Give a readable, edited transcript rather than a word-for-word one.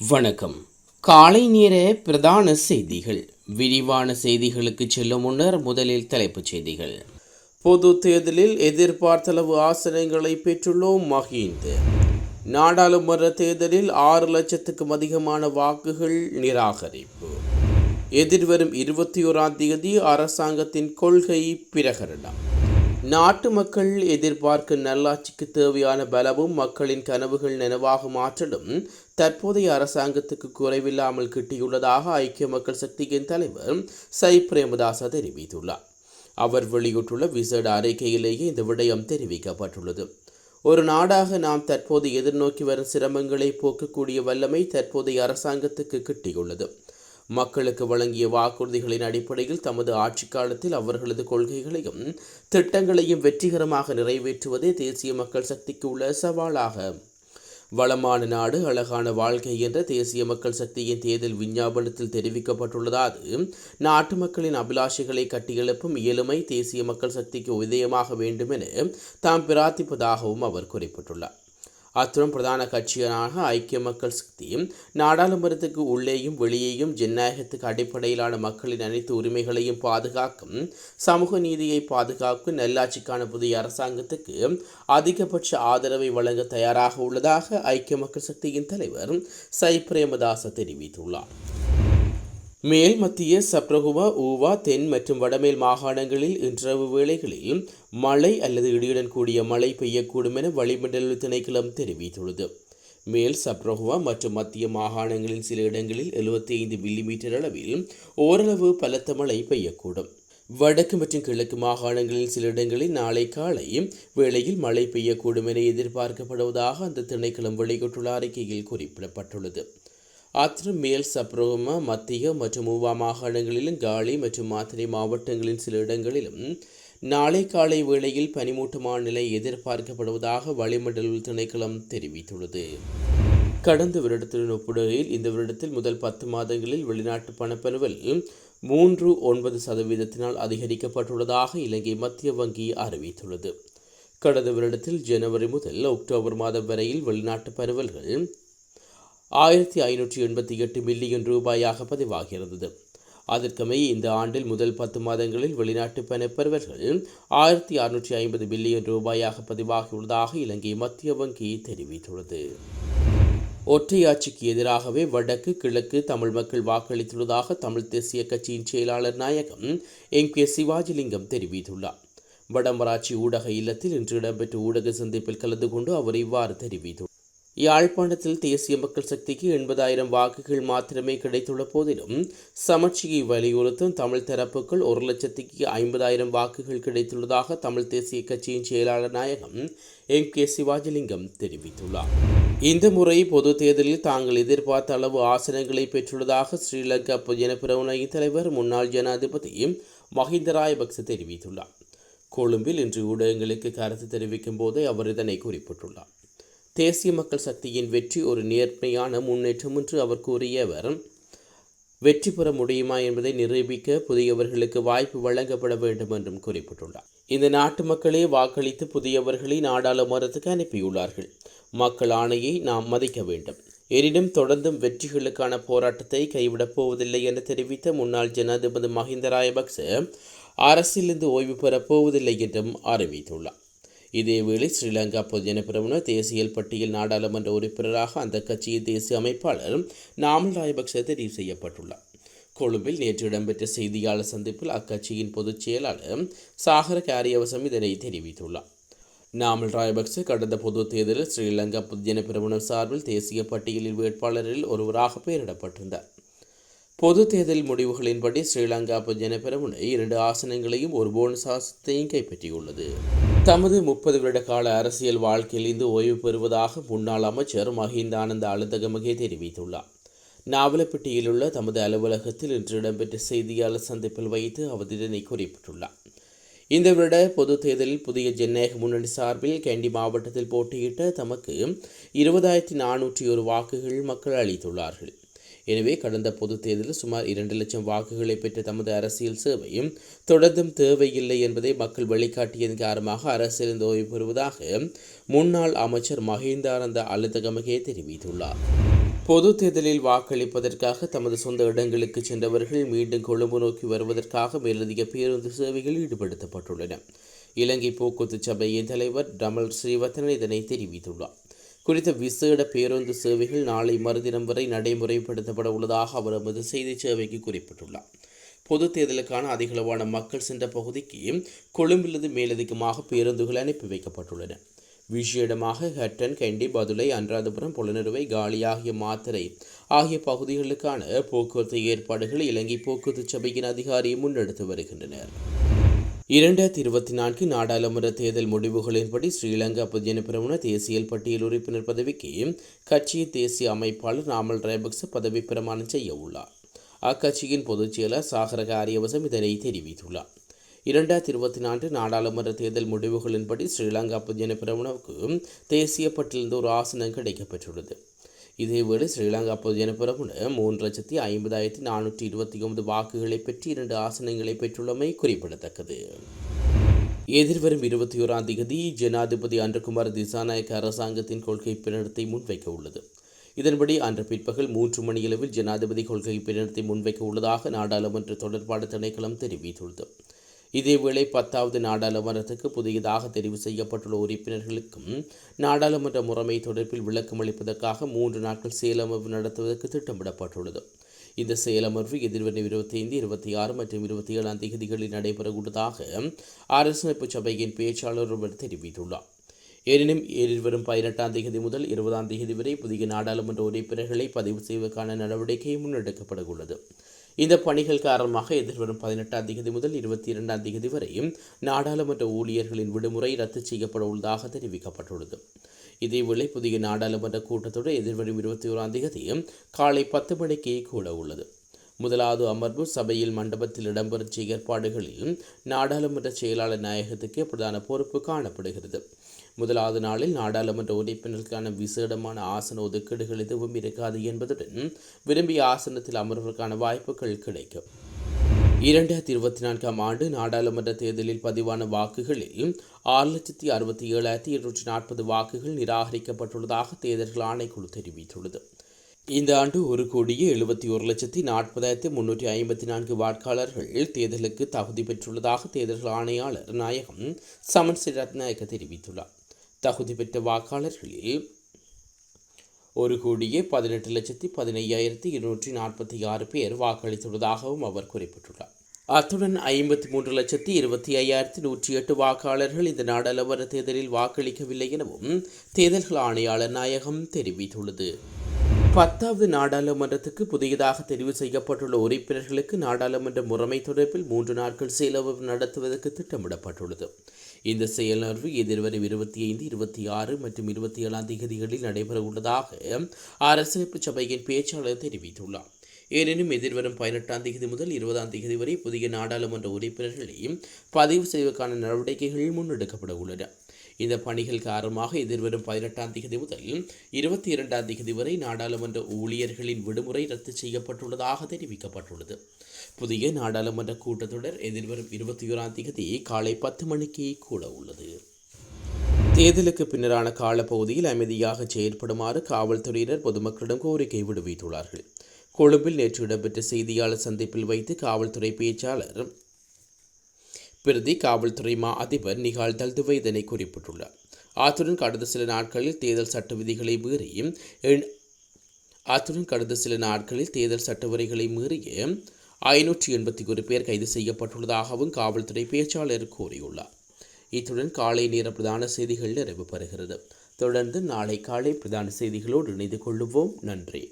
வணக்கம். காலை நேர பிரதான செய்திகள். விரிவான செய்திகளுக்கு செல்லும் முன்னர் முதலில் தலைப்புச் செய்திகள். பொது தேர்தலில் எதிர்பார்த்தளவு ஆசனங்களை பெற்றுள்ளோம் மஹிந்த. நாடாளுமன்ற தேர்தலில் 6 லட்சத்துக்கும் அதிகமான வாக்குகள் நிராகரிப்பு. எதிர்வரும் 21ஆம் தேதி அரசாங்கத்தின் கொள்கை பிரகடனம். நாட்டு மக்கள் எதிர்பார்க்கும் நல்லாட்சிக்கு தேவையான பலமும் மக்களின் கனவுகள் நனவாக மாற்றலும் தற்போதைய அரசாங்கத்துக்கு குறைவில்லாமல் கிட்டியுள்ளதாக ஐக்கிய மக்கள் சக்தியின் தலைவர் சை பிரேமதாச தெரிவித்துள்ளார். அவர் வெளியிட்டுள்ள விசேட அறிக்கையிலேயே இந்த விடயம் தெரிவிக்கப்பட்டுள்ளது. ஒரு நாடாக நாம் தற்போது எதிர்நோக்கி வரும் சிரமங்களை போக்கக்கூடிய வல்லமை தற்போதைய அரசாங்கத்துக்கு கிட்டியுள்ளது. மக்களுக்கு வழங்கிய வாக்குறுதிகளின் அடிப்படையில் தமது ஆட்சி காலத்தில் அவர்களது கொள்கைகளையும் திட்டங்களையும் வெற்றிகரமாக நிறைவேற்றுவதே தேசிய மக்கள் சக்திக்கு உள்ள சவாலாக. வளமான நாடு அழகான வாழ்க்கை என்ற தேசிய மக்கள் சக்தியின் தேர்தல் விஞ்ஞாபனத்தில் தெரிவிக்கப்பட்டுள்ளதாவது நாட்டு மக்களின் அபிலாஷைகளை கட்டியெழுப்பும் இயலுமை தேசிய மக்கள் சக்திக்கு உதயமாக வேண்டும் என தாம் பிரார்த்திப்பதாகவும் அவர் குறிப்பிட்டுள்ளார். அத்துடன் பிரதான கட்சியான ஐக்கிய மக்கள் சக்தி நாடாளுமன்றத்துக்கு உள்ளேயும் வெளியேயும் ஜனநாயகத்துக்கு அடிப்படையிலான மக்களின் அனைத்து உரிமைகளையும் பாதுகாக்கும், சமூக நீதியை பாதுகாக்கும் நல்லாட்சிக்கான புதிய அரசாங்கத்துக்கு அதிகபட்ச ஆதரவை வழங்க தயாராக உள்ளதாக ஐக்கிய மக்கள் சக்தியின் தலைவர் சை பிரேமதாச தெரிவித்துள்ளார். மேல் மத்திய சப்ரகுவா, ஊவா, தென் மற்றும் வடமேல் மாகாணங்களில் இன்றிரவு வேளைகளில் மழை அல்லது இடியுடன் கூடிய மழை பெய்யக்கூடும் என வளிமண்டல திணைக்களம் தெரிவித்துள்ளது. மேல் சப்ரகுவா மற்றும் மத்திய மாகாணங்களின் சில இடங்களில் 75 மில்லிமீட்டர் அளவில் ஓரளவு பலத்த மழை பெய்யக்கூடும். வடக்கு மற்றும் கிழக்கு மாகாணங்களில் சில இடங்களில் நாளை காலை வேளையில் மழை பெய்யக்கூடும் என எதிர்பார்க்கப்படுவதாக அந்த திணைக்களம் வெளியிட்டுள்ள அறிக்கையில் குறிப்பிடப்பட்டுள்ளது. அத்துடன் மேல் சப்ரகுமா, மத்திய மற்றும் ஊவா மாகாணங்களிலும் காலி மற்றும் மாத்தறை மாவட்டங்களின் சில இடங்களிலும் நாளை காலை வேளையில் பனிமூட்டமான நிலை எதிர்பார்க்கப்படுவதாக வளிமண்டல திணைக்களம் தெரிவித்துள்ளது. கடந்த வருடத்துடன் ஒப்பிடுகையில் இந்த வருடத்தில் முதல் 10 மாதங்களில் வெளிநாட்டு பணப்பெறுவல் 3.9% அதிகரிக்கப்பட்டுள்ளதாக இலங்கை மத்திய வங்கி அறிவித்துள்ளது. கடந்த வருடத்தில் ஜனவரி முதல் அக்டோபர் மாதம் வரையில் வெளிநாட்டு பரவல்கள் 1588 மில்லியன் ரூபாயாக பதிவாகிறது. அதற்கமைய இந்த ஆண்டில் முதல் 10 மாதங்களில் வெளிநாட்டு பணப்பெறுவல்கள் 1650 மில்லியன் ரூபாயாக பதிவாகியுள்ளதாக இலங்கை மத்திய வங்கி தெரிவித்துள்ளது. ஒற்றையாட்சிக்கு எதிராகவே வடக்கு கிழக்கு தமிழ் மக்கள் வாக்களித்துள்ளதாக தமிழ் தேசிய கட்சியின் செயலாளர் நாயகம் எம்.கே. சிவாஜிலிங்கம் தெரிவித்துள்ளார். வடமராட்சி ஊடக இல்லத்தில் இன்று இடம்பெற்ற ஊடக சந்திப்பில் கலந்து கொண்டு அவர் இவ்வாறு தெரிவித்துள்ளார். யாழ்ப்பாணத்தில் தேசிய மக்கள் சக்திக்கு 80,000 வாக்குகள் மாத்திரமே கிடைத்துள்ள போதிலும் சமர்ச்சியை வலியுறுத்தும் தமிழ் தரப்புகள் 1,50,000 வாக்குகள் கிடைத்துள்ளதாக தமிழ் தேசிய கட்சியின் செயலாளர் நாயகம் எம்.கே. சிவாஜிலிங்கம் தெரிவித்துள்ளார். இந்த முறை பொது தேர்தலில் தாங்கள் எதிர்பார்த்த அளவு ஆசனங்களை பெற்றுள்ளதாக ஸ்ரீலங்கா பொதுஜன பெரமுனவின் தலைவர் முன்னாள் ஜனாதிபதி மஹிந்த ராஜபக்ச தெரிவித்துள்ளார். கொழும்பில் இன்று ஊடகங்களுக்கு கருத்து தெரிவிக்கும் போது அவர் இதனை குறிப்பிட்டுள்ளார். தேசிய மக்கள் சக்தியின் வெற்றி ஒரு நேர்மையான முன்னேற்றம் என்று அவர் கூறியவர், வெற்றி பெற முடியுமா என்பதை நிரூபிக்க புதியவர்களுக்கு வாய்ப்பு வழங்கப்பட வேண்டும் என்றும் குறிப்பிட்டுள்ளார். இந்த நாட்டு மக்களே வாக்களித்து புதியவர்களை நாடாளுமன்றத்துக்கு அனுப்பியுள்ளார்கள். மக்கள் ஆணையை நாம் மதிக்க வேண்டும். எனினும் தொடர்ந்தும் வெற்றிகளுக்கான போராட்டத்தை கைவிடப் போவதில்லை என தெரிவித்த முன்னாள் ஜனாதிபதி மஹிந்த ராஜபக்ச அரசியலிருந்து ஓய்வு பெறப் போவதில்லை என்றும் அறிவித்துள்ளார். இதேவேளை ஸ்ரீலங்கா பொதுஜன பெரமுன தேசியல் பட்டியல் நாடாளுமன்ற உறுப்பினராக அந்த கட்சியின் தேசிய அமைப்பாளர் நாமல் ராஜபக்ச தெரிவு செய்யப்பட்டுள்ளார். கொழும்பில் நேற்று இடம்பெற்ற செய்தியாளர் சந்திப்பில் அக்கட்சியின் பொதுச் செயலாளர் சாகர காரியவசம் இதனை தெரிவித்துள்ளார். நாமல் ராஜபக்ச கடந்த பொது தேர்தலில் ஸ்ரீலங்கா பொதுஜன பெரமுன சார்பில் தேசிய பட்டியலில் வேட்பாளரில் ஒருவராக பெயரிடப்பட்டிருந்தார். பொது தேர்தல் முடிவுகளின்படி ஸ்ரீலங்கா பொதுஜன பெரமுன 2 ஆசனங்களையும் ஒரு போனஸ் ஆசனத்தையும் கைப்பற்றியுள்ளது. தமது 30 வருட கால அரசியல் வாழ்க்கையிலிருந்து ஓய்வு பெறுவதாக முன்னாள் அமைச்சர் மஹிந்த ஆனந்த அழுத்தகமகே தெரிவித்துள்ளார். நாவலப்பிட்டியில் உள்ள தமது அலுவலகத்தில் இன்று இடம்பெற்ற செய்தியாளர் சந்திப்பில் வைத்து அவர் இதனை குறிப்பிட்டுள்ளார். இந்த வருட பொது தேர்தலில் புதிய ஜனநாயக முன்னணி சார்பில் கேண்டி மாவட்டத்தில் போட்டியிட்ட தமக்கு 20,401 வாக்குகள் மக்கள் அளித்துள்ளார்கள். எனவே கடந்த பொது தேர்தலில் சுமார் 2 லட்சம் வாக்குகளை பெற்ற தமது அரசியல் சேவையும் தொடர்ந்தும் தேவையில்லை என்பதை மக்கள் வெளிக்காட்டியதன் காரணமாக அரசியலிருந்து ஓய்வு பெறுவதாக முன்னாள் அமைச்சர் மஹிந்த ஆனந்த அழுத்தகமகே தெரிவித்துள்ளார். பொது தேர்தலில் வாக்களிப்பதற்காக தமது சொந்த இடங்களுக்கு சென்றவர்கள் மீண்டும் கொழும்பு நோக்கி வருவதற்காக மேலதிக பேருந்து சேவைகள் ஈடுபடுத்தப்பட்டுள்ளன. இலங்கை போக்குவரத்து சபையின் தலைவர் டமல் ஸ்ரீவர்தன இதனை தெரிவித்துள்ளார். குறித்த விசேட பேருந்து சேவைகள் நாளை மறுதினம் வரை நடைமுறைப்படுத்தப்பட உள்ளதாக அவர் எமது செய்தி சேவைக்கு குறிப்பிட்டுள்ளார். பொது தேர்தலுக்கான அதிகளவான மக்கள் சென்ற பகுதிக்கு கொழும்பிலிருந்து மேலதிகமாக பேருந்துகள் அனுப்பி வைக்கப்பட்டுள்ளன. விசேடமாக ஹட்டன், கண்டி, பதுளை, அனுராதபுரம், பொலனறுவை, காலி ஆகிய மாத்தறை ஆகிய பகுதிகளுக்கான போக்குவரத்து ஏற்பாடுகளை இலங்கை போக்குவரத்து சபையின் அதிகாரி முன்னெடுத்து வருகின்றனர். 2024 நாடாளுமன்ற தேர்தல் முடிவுகளின்படி ஸ்ரீலங்கா பொதுஜன பெரமுன தேசிய பட்டியல் உறுப்பினர் பதவிக்கு கட்சியின் தேசிய அமைப்பாளர் நாமல் ராஜபக்ச பதவி பிரமாணம் செய்ய உள்ளார். அக்கட்சியின் பொதுச் செயலர் சாகர காரியவசம் இதனை தெரிவித்துள்ளார். 2024 நாடாளுமன்ற தேர்தல் முடிவுகளின்படி ஸ்ரீலங்கா பொதுஜன பெரமுனவுக்கு தேசிய பட்டியலிருந்து ஒரு ஆசனம் கிடைக்கப்பெற்றுள்ளது. இதேவேளை ஸ்ரீலங்கா பொதுஜன பெரமுன 3,50,429 வாக்குகளை பெற்று 2 ஆசனங்களை பெற்றுள்ளமை குறிப்பிடத்தக்கது. எதிர்வரும் 21ஆம் தேதி ஜனாதிபதி அன்றகுமார் திசாநாயக்க அரசாங்கத்தின் கொள்கை பிரகடனத்தை முன்வைக்க உள்ளது. இதன்படி அன்று பிற்பகல் 3 மணியளவில் ஜனாதிபதி கொள்கை பிரகடனத்தை முன்வைக்க உள்ளதாக நாடாளுமன்ற தொடர்பாடல் திணைக்களம் தெரிவித்துள்ளது. இதேவேளை 10வது நாடாளுமன்றத்துக்கு புதியதாக தெரிவு செய்யப்பட்டுள்ள உறுப்பினர்களுக்கும் நாடாளுமன்ற முறைமை தொடர்பில் விளக்கம் அளிப்பதற்காக 3 நாட்கள் செயலமர்வு நடத்துவதற்கு திட்டமிடப்பட்டுள்ளது. இந்த செயலமர்வு எதிர்வரும் 25, 26 மற்றும் 27ஆம் தேதிகளில் நடைபெறவுள்ளதாக அரசமைப்பு சபையின் பேச்சாளர் ஒருவர் தெரிவித்துள்ளார். எனினும் எதிர்வரும் 18ஆம் தேதி முதல் 20ஆம் தேதி வரை புதிய நாடாளுமன்ற உறுப்பினர்களை பதிவு செய்வதற்கான நடவடிக்கை முன்னெடுக்கப்பட உள்ளது. இந்த பணிகள் காரணமாக எதிர்வரும் 18ஆம் தேதி முதல் 22ஆம் தேதி வரை நாடாளுமன்ற ஊழியர்களின் விடுமுறை ரத்து செய்யப்பட உள்ளதாக தெரிவிக்கப்பட்டுள்ளது. இதேவேளை புதிய நாடாளுமன்ற கூட்டத்தொடர் எதிர்வரும் 21ஆம் தேதி காலை 10 மணிக்கு கூட உள்ளது. முதலாவது அமர்வு சபையில் மண்டபத்தில் இடம்பெறும் ஏற்பாடுகளில் நாடாளுமன்ற செயலாளர் நாயகத்துக்கு பிரதான பொறுப்பு காணப்படுகிறது. முதலாவது நாளில் நாடாளுமன்ற உறுப்பினர்களுக்கான விசேடமான ஆசன ஒதுக்கீடுகள் எதுவும் இருக்காது என்பதுடன் விரும்பிய ஆசனத்தில் அமர்வதற்கான வாய்ப்புகள் கிடைக்கும். 2024ஆம் ஆண்டு நாடாளுமன்ற தேர்தலில் பதிவான வாக்குகளில் 6,67,240 வாக்குகள் நிராகரிக்கப்பட்டுள்ளதாக தேர்தல்கள் ஆணைக்குழு தெரிவித்துள்ளது. இந்த ஆண்டு 1,71,40,354 வாக்காளர்கள் தேர்தலுக்கு தகுதி பெற்றுள்ளதாக தேர்தல்கள் ஆணையாளர் நாயகம் சமன் சிரத்நாயக்க தெரிவித்துள்ளார். தகுதி பெற்ற வாக்காளர்களில் 1,18,15,246 பேர் வாக்களித்துள்ளதாகவும் அவர் குறிப்பிட்டுள்ளார். அத்துடன் 53,25,108 வாக்காளர்கள் இந்த நாடாளுமன்ற தேர்தலில் வாக்களிக்கவில்லை எனவும் தேர்தல்கள் ஆணையாளர் நாயகம் தெரிவித்துள்ளது. 10வது நாடாளுமன்றத்துக்கு புதியதாக தெரிவு செய்யப்பட்டுள்ள உறுப்பினர்களுக்கு நாடாளுமன்ற முறைமை தொடர்பில் 3 நாட்கள் செயலமர்வு நடத்துவதற்கு திட்டமிடப்பட்டுள்ளது. இந்த செயலமர்வு எதிர்வரும் 25, 26 மற்றும் 27ஆம் தேதிகளில் நடைபெற உள்ளதாக அரசமைப்பு சபையின் பேச்சாளர் தெரிவித்துள்ளார். எனினும் எதிர்வரும் 18ஆம் தேதி முதல் 20ஆம் தேதி வரை புதிய நாடாளுமன்ற உறுப்பினர்களையும் பதிவு செய்வதற்கான நடவடிக்கைகள் முன்னெடுக்கப்பட உள்ளன. இந்த பணிகள் காரணமாக எதிர்வரும் 18ஆம் தேதி முதல் 22ஆம் தேதி வரை நாடாளுமன்ற ஊழியர்களின் விடுமுறை ரத்து செய்யப்பட்டுள்ளதாக தெரிவிக்கப்பட்டுள்ளது. புதிய நாடாளுமன்ற கூட்டத்தொடர் எதிர்வரும் 21ஆம் தேதி காலை 10 மணிக்கு கூட உள்ளது. தேர்தலுக்கு பின்னரான காலப்பகுதியில் அமைதியாக செயற்படுமாறு காவல்துறையினர் பொதுமக்களிடம் கோரிக்கை விடுவித்துள்ளார்கள். கொழும்பில் நேற்று இடம்பெற்ற செய்தியாளர் சந்திப்பில் வைத்து காவல்துறை பேச்சாளர் பிரதி காவல்துறை மா அதிபர் நிகால் தல்துவை இதனை குறிப்பிட்டுள்ளார். அத்துடன் கடந்த சில நாட்களில் தேர்தல் சட்ட விதிகளை மீறிய 581 பேர் கைது செய்யப்பட்டுள்ளதாகவும் காவல்துறை பேச்சாளர் கூறியுள்ளார். இத்துடன் காலை நேர பிரதான செய்திகள் நிறைவு பெறுகிறது. தொடர்ந்து நாளை காலை பிரதான செய்திகளோடு இணைந்து கொள்ளுவோம். நன்றி.